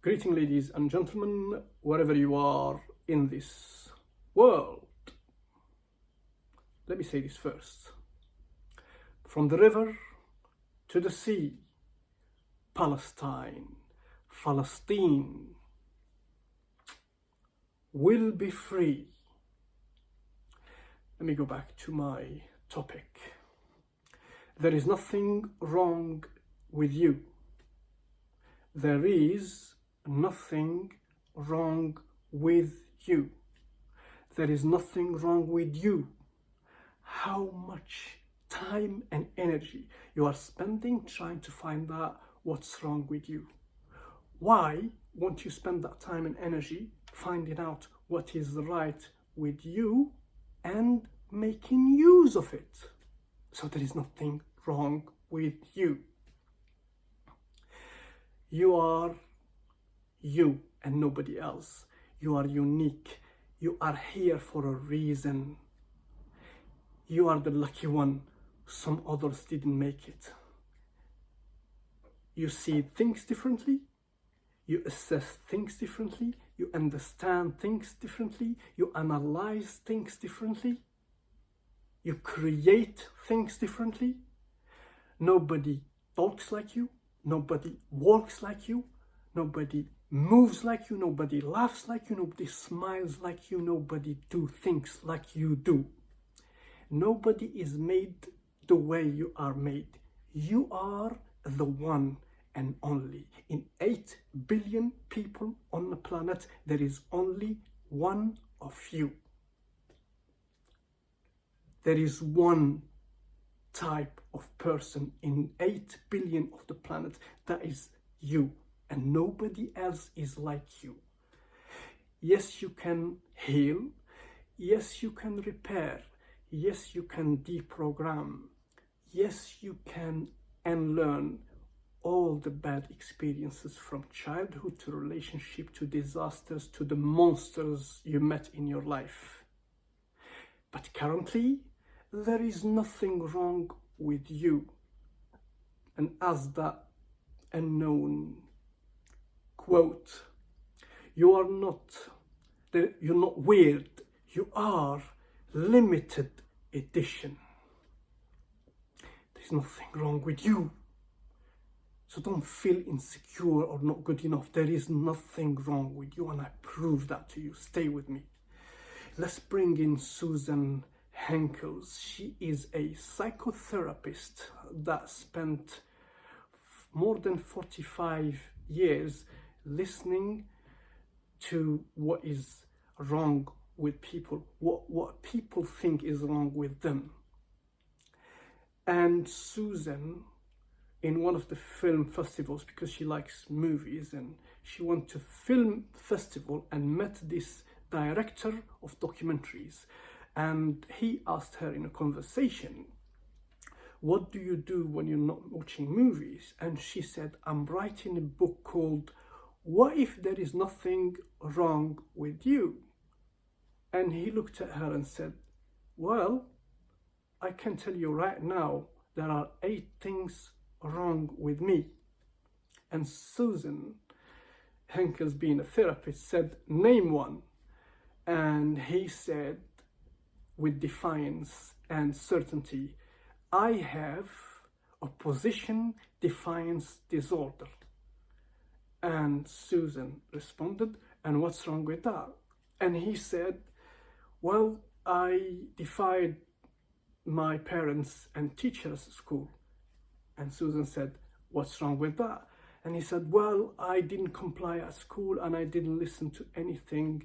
Greeting, ladies and gentlemen, wherever you are in this world. Let me say this first. From the river to the sea, Palestine will be free. Let me go back to my topic. There is nothing wrong with you. There is nothing wrong with you. There is nothing wrong with you. How much time and energy you are spending trying to find out what's wrong with you? Why won't you spend that time and energy finding out what is right with you and making use of it? So there is nothing wrong with you. You are you and nobody else. You are unique. You are here for a reason. You are the lucky one. Some others didn't make it. You see things differently. You assess things differently. You understand things differently. You analyze things differently. You create things differently. Nobody talks like you. Nobody walks like you. Nobody moves like you. Nobody laughs like you. Nobody smiles like you. Nobody do things like you do. Nobody is made the way you are made. You are the one and only. In 8 billion people on the planet, there is only one of you. There is one type of person in 8 billion of the planet. That is you. And nobody else is like you. Yes, you can heal. Yes, you can repair. Yes, you can deprogram. Yes, you can unlearn all the bad experiences from childhood to relationship to disasters to the monsters you met in your life. But currently, there is nothing wrong with you. And as that unknown quote, you're not weird, you are limited edition. There's nothing wrong with you. So don't feel insecure or not good enough. There is nothing wrong with you, and I prove that to you. Stay with me. Let's bring in Susan Henkels. She is a psychotherapist that spent more than 45 years listening to what is wrong with people, what people think is wrong with them. And Susan, in one of the film festivals, because she likes movies, and she went to film festival and met this director of documentaries, and he asked her in a conversation, what do you do when you're not watching movies? And she said, I'm writing a book called What If There Is Nothing Wrong With You? And he looked at her and said, well, I can tell you right now, there are 8 things wrong with me. And Susan Henkels, being a therapist, said, name one. And he said, with defiance and certainty, I have opposition defiance disorder. And Susan responded, and what's wrong with that? And he said, well, I defied my parents and teachers at school. And Susan said, what's wrong with that? And he said, well, I didn't comply at school and I didn't listen to anything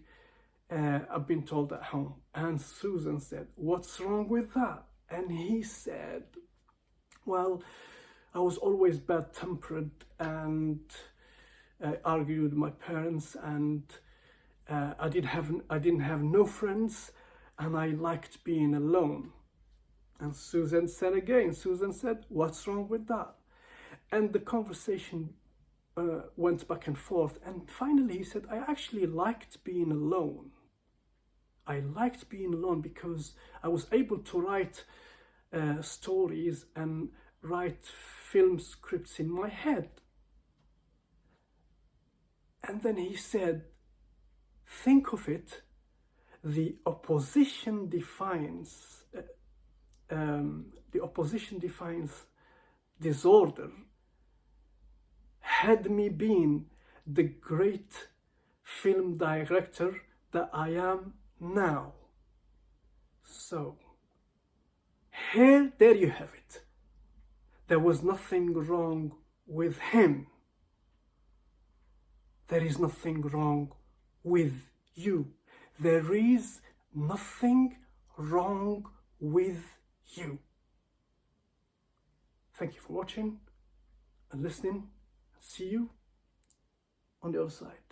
I've been told at home. And Susan said, what's wrong with that? And he said, well, I was always bad-tempered and I argued with my parents, and I didn't have no friends, and I liked being alone. And Susan said, what's wrong with that? And the conversation went back and forth, and finally he said, I actually liked being alone. I liked being alone because I was able to write stories and write film scripts in my head. And then he said, think of it, the opposition defines disorder. Had me been the great film director that I am now. So, there you have it. There was nothing wrong with him. There is nothing wrong with you. There is nothing wrong with you. Thank you for watching and listening. See you on the other side.